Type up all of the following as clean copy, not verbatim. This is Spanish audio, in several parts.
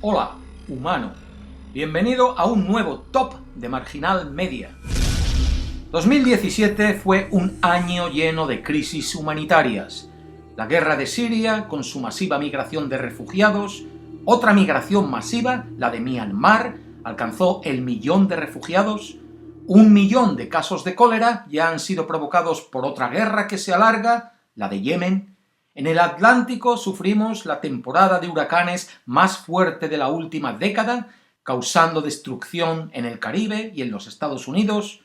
Hola, humano. Bienvenido a un nuevo top de Marginal Media. 2017 fue un año lleno de crisis humanitarias. La guerra de Siria, con su masiva migración de refugiados, otra migración masiva, la de Myanmar, alcanzó el 1.000.000 de refugiados, 1.000.000 de casos de cólera ya han sido provocados por otra guerra que se alarga, la de Yemen. En el Atlántico sufrimos la temporada de huracanes más fuerte de la última década, causando destrucción en el Caribe y en los Estados Unidos.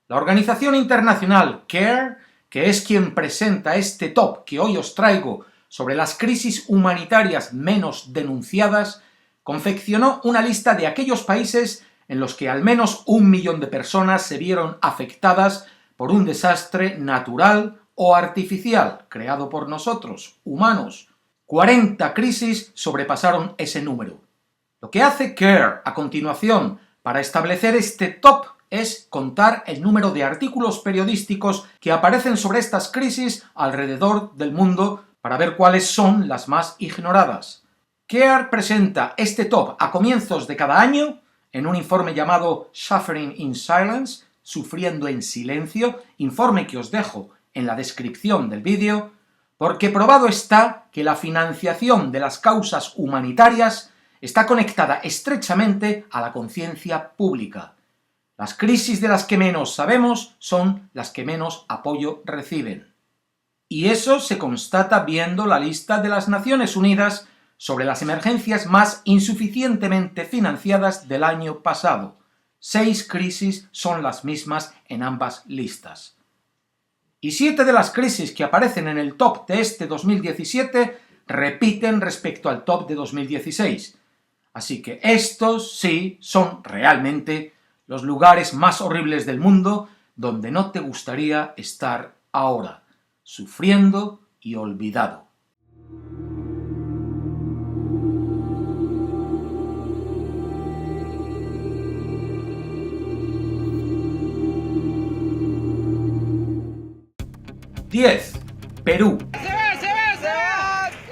La organización internacional CARE, que es quien presenta este top que hoy os traigo sobre las crisis humanitarias menos denunciadas, confeccionó una lista de aquellos países en los que al menos 1.000.000 de personas se vieron afectadas por un desastre natural o artificial creado por nosotros, humanos. 40 crisis sobrepasaron ese número. Lo que hace CARE a continuación para establecer este top es contar el número de artículos periodísticos que aparecen sobre estas crisis alrededor del mundo para ver cuáles son las más ignoradas. CARE presenta este top a comienzos de cada año en un informe llamado Suffering in Silence, sufriendo en silencio, informe que os dejo en la descripción del vídeo, porque probado está que la financiación de las causas humanitarias está conectada estrechamente a la conciencia pública. Las crisis de las que menos sabemos son las que menos apoyo reciben. Y eso se constata viendo la lista de las Naciones Unidas sobre las emergencias más insuficientemente financiadas del año pasado. 6 crisis son las mismas en ambas listas. Y 7 de las crisis que aparecen en el top de este 2017 repiten respecto al top de 2016. Así que estos sí son realmente los lugares más horribles del mundo donde no te gustaría estar ahora, sufriendo y olvidado. ¡10! Perú.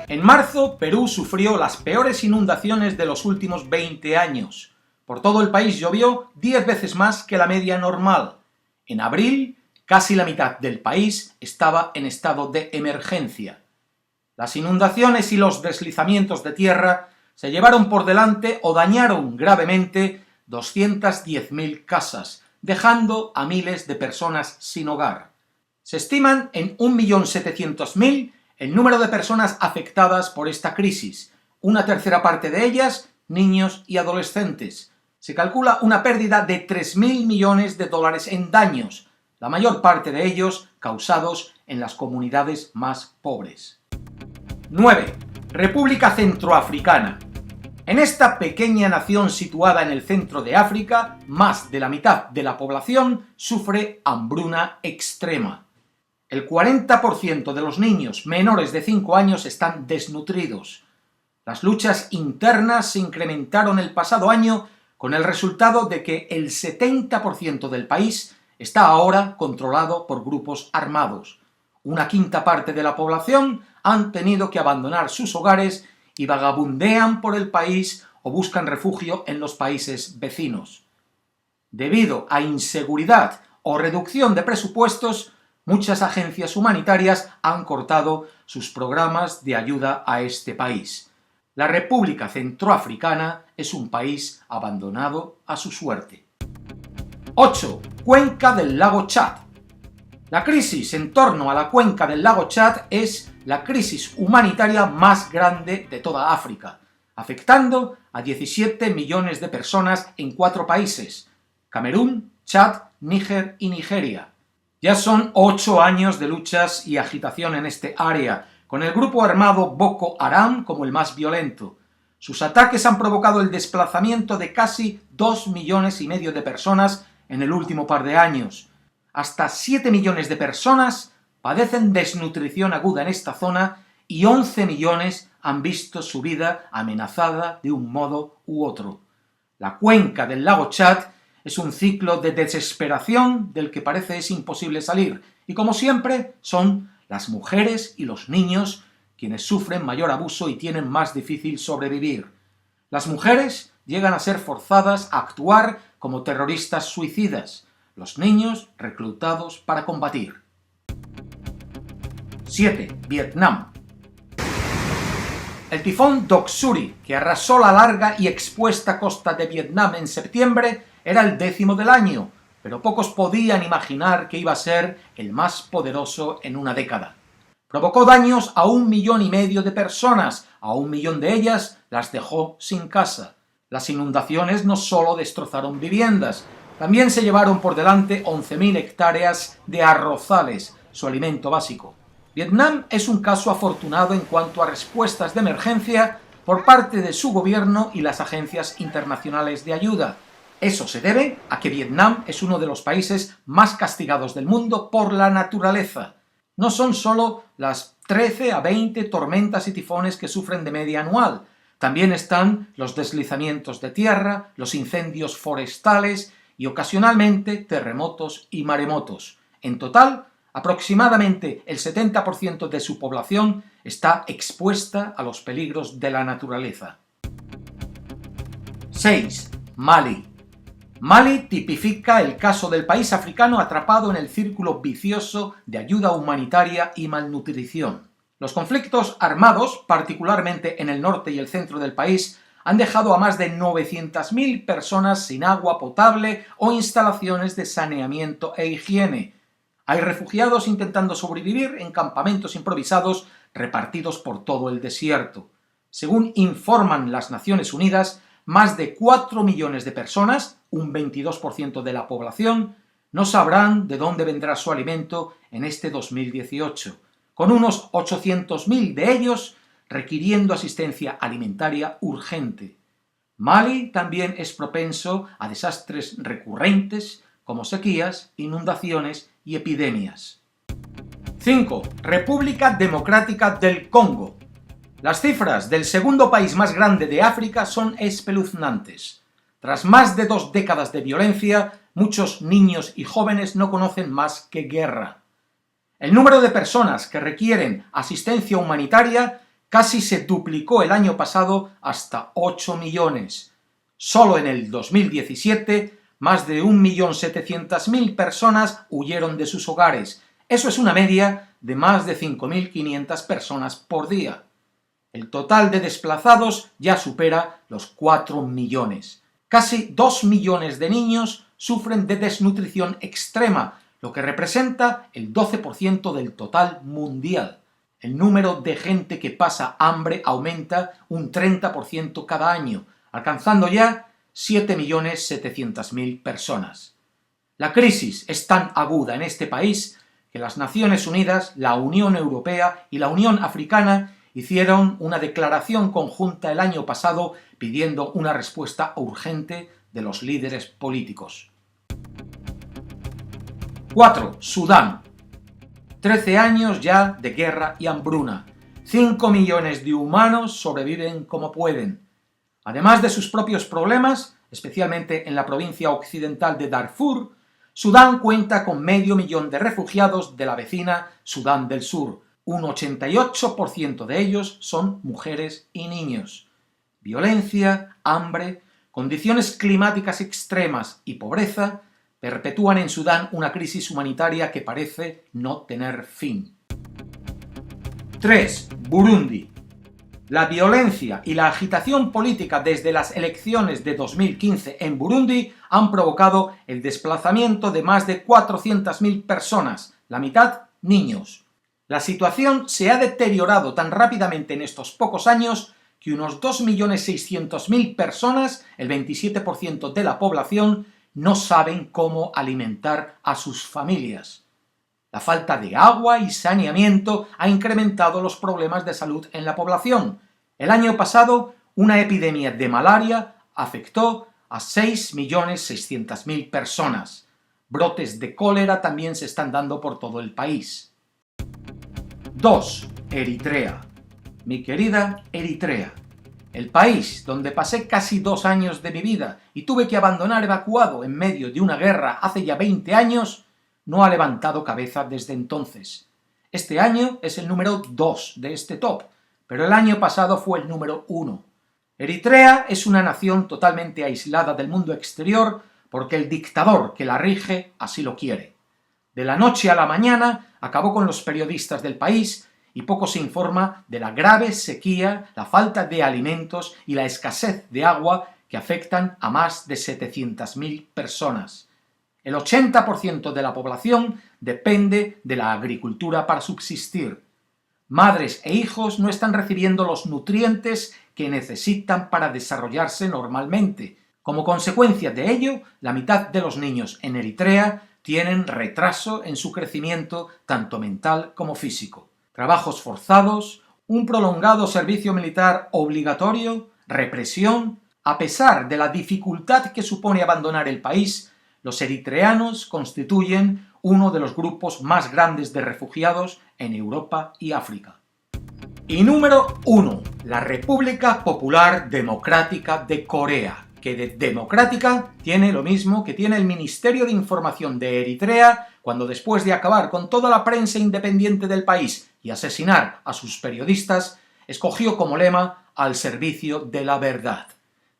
En marzo, Perú sufrió las peores inundaciones de los últimos 20 años. Por todo el país llovió 10 veces más que la media normal. En abril, casi la mitad del país estaba en estado de emergencia. Las inundaciones y los deslizamientos de tierra se llevaron por delante o dañaron gravemente 210.000 casas, dejando a miles de personas sin hogar. Se estiman en 1.700.000 el número de personas afectadas por esta crisis, una tercera parte de ellas niños y adolescentes. Se calcula una pérdida de 3.000 millones de dólares en daños, la mayor parte de ellos causados en las comunidades más pobres. 9. República Centroafricana. En esta pequeña nación situada en el centro de África, más de la mitad de la población sufre hambruna extrema. El 40% de los niños menores de 5 años están desnutridos. Las luchas internas se incrementaron el pasado año con el resultado de que el 70% del país está ahora controlado por grupos armados. Una quinta parte de la población han tenido que abandonar sus hogares y vagabundean por el país o buscan refugio en los países vecinos. Debido a inseguridad o reducción de presupuestos, muchas agencias humanitarias han cortado sus programas de ayuda a este país. La República Centroafricana es un país abandonado a su suerte. 8. Cuenca del lago Chad. La crisis en torno a la cuenca del lago Chad es la crisis humanitaria más grande de toda África, afectando a 17 millones de personas en 4 países: Camerún, Chad, Níger y Nigeria. Ya son 8 años de luchas y agitación en este área, con el grupo armado Boko Haram como el más violento. Sus ataques han provocado el desplazamiento de casi 2,5 millones de personas en el último par de años. Hasta 7 millones de personas padecen desnutrición aguda en esta zona y 11 millones han visto su vida amenazada de un modo u otro. La cuenca del lago Chad es un ciclo de desesperación del que parece es imposible salir, y como siempre son las mujeres y los niños quienes sufren mayor abuso y tienen más difícil sobrevivir. Las mujeres llegan a ser forzadas a actuar como terroristas suicidas, los niños reclutados para combatir. 7. Vietnam. El tifón Doksuri, que arrasó la larga y expuesta costa de Vietnam en septiembre, era el 10º del año, pero pocos podían imaginar que iba a ser el más poderoso en una década. Provocó daños a 1,5 millones de personas, a 1 millón de ellas las dejó sin casa. Las inundaciones no solo destrozaron viviendas, también se llevaron por delante 11.000 hectáreas de arrozales, su alimento básico. Vietnam es un caso afortunado en cuanto a respuestas de emergencia por parte de su gobierno y las agencias internacionales de ayuda. Eso se debe a que Vietnam es uno de los países más castigados del mundo por la naturaleza. No son solo las 13 a 20 tormentas y tifones que sufren de media anual, también están los deslizamientos de tierra, los incendios forestales y ocasionalmente terremotos y maremotos. En total, aproximadamente el 70% de su población está expuesta a los peligros de la naturaleza. 6. Mali. Mali tipifica el caso del país africano atrapado en el círculo vicioso de ayuda humanitaria y malnutrición. Los conflictos armados, particularmente en el norte y el centro del país, han dejado a más de 900.000 personas sin agua potable o instalaciones de saneamiento e higiene. Hay refugiados intentando sobrevivir en campamentos improvisados repartidos por todo el desierto. Según informan las Naciones Unidas, más de 4 millones de personas, un 22% de la población, no sabrán de dónde vendrá su alimento en este 2018, con unos 800.000 de ellos requiriendo asistencia alimentaria urgente. Mali también es propenso a desastres recurrentes como sequías, inundaciones y epidemias. 5. República Democrática del Congo. Las cifras del segundo país más grande de África son espeluznantes. Tras más de 2 décadas de violencia, muchos niños y jóvenes no conocen más que guerra. El número de personas que requieren asistencia humanitaria casi se duplicó el año pasado hasta 8 millones. Solo en el 2017, más de 1.700.000 personas huyeron de sus hogares. Eso es una media de más de 5.500 personas por día. El total de desplazados ya supera los 4 millones. Casi 2 millones de niños sufren de desnutrición extrema, lo que representa el 12% del total mundial. El número de gente que pasa hambre aumenta un 30% cada año, alcanzando ya 7.700.000 personas. La crisis es tan aguda en este país que las Naciones Unidas, la Unión Europea y la Unión Africana hicieron una declaración conjunta el año pasado pidiendo una respuesta urgente de los líderes políticos. 4. Sudán. 13 años ya de guerra y hambruna. 5 millones de humanos sobreviven como pueden. Además de sus propios problemas, especialmente en la provincia occidental de Darfur, Sudán cuenta con 500.000 de refugiados de la vecina Sudán del Sur. Un 88% de ellos son mujeres y niños. Violencia, hambre, condiciones climáticas extremas y pobreza perpetúan en Sudán una crisis humanitaria que parece no tener fin. 3. Burundi. La violencia y la agitación política desde las elecciones de 2015 en Burundi han provocado el desplazamiento de más de 400.000 personas, la mitad niños. La situación se ha deteriorado tan rápidamente en estos pocos años que unos 2.600.000 personas, el 27% de la población, no saben cómo alimentar a sus familias. La falta de agua y saneamiento ha incrementado los problemas de salud en la población. El año pasado, una epidemia de malaria afectó a 6.600.000 personas. Brotes de cólera también se están dando por todo el país. 2. Eritrea. Mi querida Eritrea. El país donde pasé casi 2 años de mi vida y tuve que abandonar evacuado en medio de una guerra hace ya 20 años, no ha levantado cabeza desde entonces. Este año es el número 2 de este top, pero el año pasado fue el número 1. Eritrea es una nación totalmente aislada del mundo exterior porque el dictador que la rige así lo quiere. De la noche a la mañana acabó con los periodistas del país y poco se informa de la grave sequía, la falta de alimentos y la escasez de agua que afectan a más de 700.000 personas. El 80% de la población depende de la agricultura para subsistir. Madres e hijos no están recibiendo los nutrientes que necesitan para desarrollarse normalmente. Como consecuencia de ello, la mitad de los niños en Eritrea tienen retraso en su crecimiento tanto mental como físico. Trabajos forzados, un prolongado servicio militar obligatorio, represión. A pesar de la dificultad que supone abandonar el país, los eritreanos constituyen uno de los grupos más grandes de refugiados en Europa y África. Y número 1. La República Popular Democrática de Corea, que de democrática tiene lo mismo que tiene el Ministerio de Información de Eritrea cuando, después de acabar con toda la prensa independiente del país y asesinar a sus periodistas, escogió como lema al servicio de la verdad.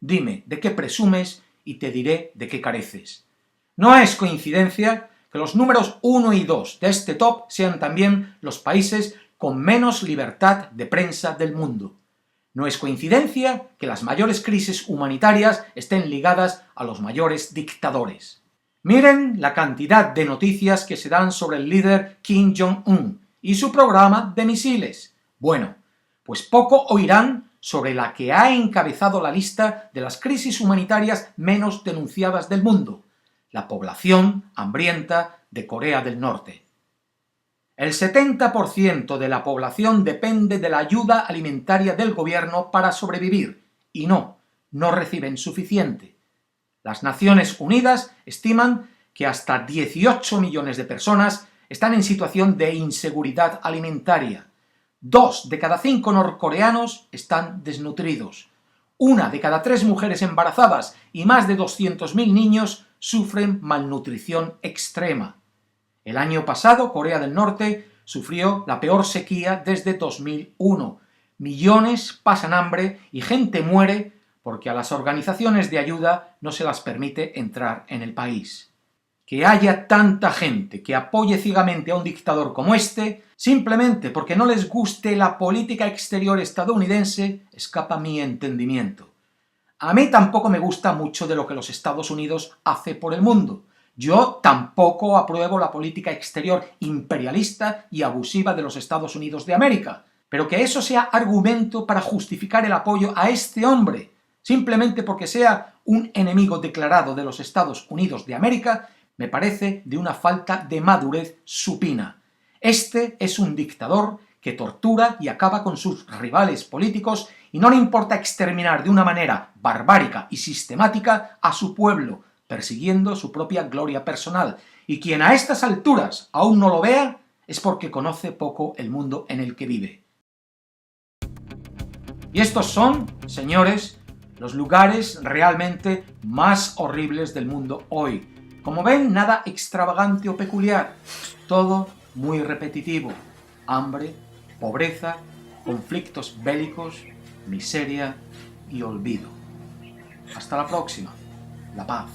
Dime de qué presumes y te diré de qué careces. No es coincidencia que los números 1 y 2 de este top sean también los países con menos libertad de prensa del mundo. No es coincidencia que las mayores crisis humanitarias estén ligadas a los mayores dictadores. Miren la cantidad de noticias que se dan sobre el líder Kim Jong-un y su programa de misiles. Bueno, pues poco oirán sobre la que ha encabezado la lista de las crisis humanitarias menos denunciadas del mundo: la población hambrienta de Corea del Norte. El 70% de la población depende de la ayuda alimentaria del gobierno para sobrevivir, y no reciben suficiente. Las Naciones Unidas estiman que hasta 18 millones de personas están en situación de inseguridad alimentaria. 2 de cada 5 norcoreanos están desnutridos. 1 de cada 3 mujeres embarazadas y más de 200.000 niños sufren malnutrición extrema. El año pasado, Corea del Norte sufrió la peor sequía desde 2001. Millones pasan hambre y gente muere porque a las organizaciones de ayuda no se las permite entrar en el país. Que haya tanta gente que apoye ciegamente a un dictador como este, simplemente porque no les guste la política exterior estadounidense, escapa a mi entendimiento. A mí tampoco me gusta mucho de lo que los Estados Unidos hace por el mundo. Yo tampoco apruebo la política exterior imperialista y abusiva de los Estados Unidos de América, pero que eso sea argumento para justificar el apoyo a este hombre, simplemente porque sea un enemigo declarado de los Estados Unidos de América, me parece de una falta de madurez supina. Este es un dictador que tortura y acaba con sus rivales políticos y no le importa exterminar de una manera barbárica y sistemática a su pueblo, persiguiendo su propia gloria personal. Y quien a estas alturas aún no lo vea es porque conoce poco el mundo en el que vive. Y estos son, señores, los lugares realmente más horribles del mundo hoy. Como ven, nada extravagante o peculiar, todo muy repetitivo: hambre, pobreza, conflictos bélicos, miseria y olvido. Hasta la próxima. La paz.